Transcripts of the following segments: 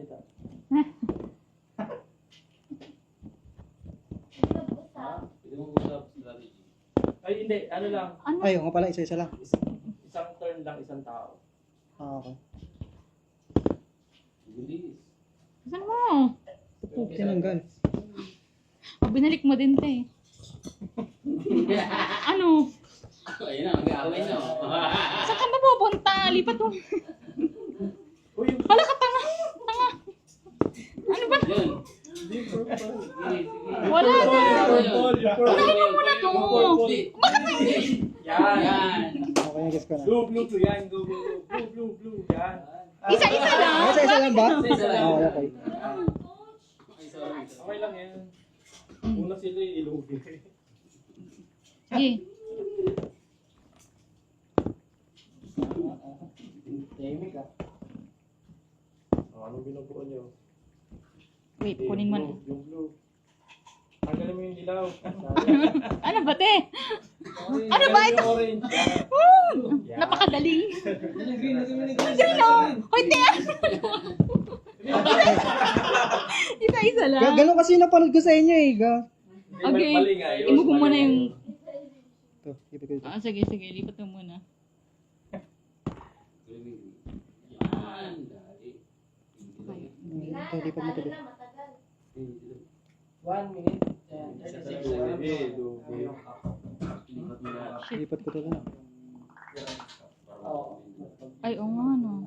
salita. Pwede mong usap strategy. Ay, hindi. Ano lang. Ano? Ay, nga pala, isa-isa lang. Isang turn lang, isang tao. Ah, okay. Bilis. Saan mo? Tinanggal. Oh, binalik mo din, te. Ano? Ayun na, mag-aaway na. Saan ka mapupunta? Lipat mo. Uy, yung Hala ka, tanga. Tanga. Ano ba? Yun. Wala na. purple. Unahin mo muna to. Bakit hindi? Yan. Yan. Okay, guess ko na. Blue. Yan. Blue. Yan. Isa-isa lang. Ah, isa-isa lang ba? Isa-isa lang. Ah, okay. Ay, sorry. Okay lang yan. Una sila yung ilugi. Sige. Tahimik ah. Anong binubuo niyo? Wait, kunin mo na. Yung blue. Tanggalin mo yung dilaw. Ano ba, te? Ano ba ito? Yung orange. Yan. Napakadaling. Green, oh. Hoy, te. Isa-isa lang. Ganun kasi napanood ko sa inyo eh. Okay. Mali nga yun. Imugong mo na yung... Ito, ipit ko ito. Ah, sige. Lipat mo muna. Yan. Dali. Ito, lipat mo ito. 1 minute. Lipat ko ito lang. Ay, oo nga, no.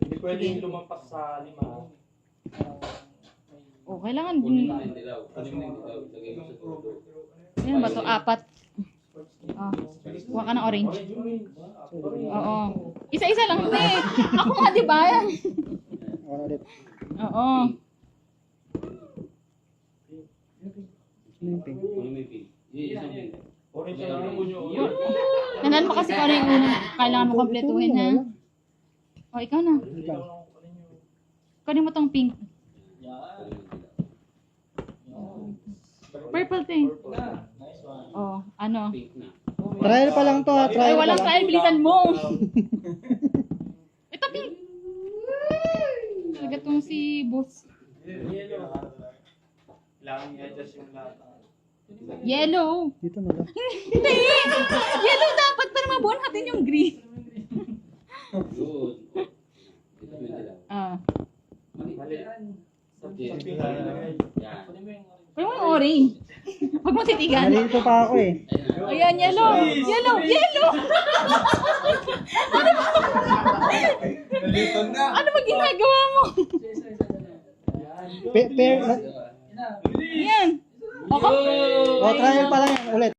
Hindi pwedeng lumampas sa 5. Oh, kailangan Kunin din... mo na yung dilaw. Kunin mo na yung dilaw. Lagay mo sa tulo. Ano ba to? 4. Ah, kuha ka ng orange. Oo. Isa-isa lang, te. Ako nga, di ba? Ako na ulit. Oo. Ano yung pink? Kunin mo yung pink. Yung isang pink. Orange ang lugo nyo. Tandaan mo kasi kung ano yung una. Kailangan mo kompletuhin, ha? O, ikaw na. Kunin mo tong pink. Purple, te. Oh, ano? Pink na. Trial pa lang to ha. Ay, Trial pa walang lang. trial. Bilisan mo. Ito, pink. Talaga tong si boss. Kailangan i-adjust yung lahat. Yellow. Dito na lang. Hindi. Yellow dapat para mabuhan natin yung green. Good. Ito mo yung dilaw. Ah. Mali. Yan. Yan. Pero mo yung orange. Huwag mo titigan. Nalilito pa ako eh. Ayan, yellow. Yellow. Ano ba ginagawa mo? Pair na. Yan. Okay. Oh, trial pa lang yan. Ulit.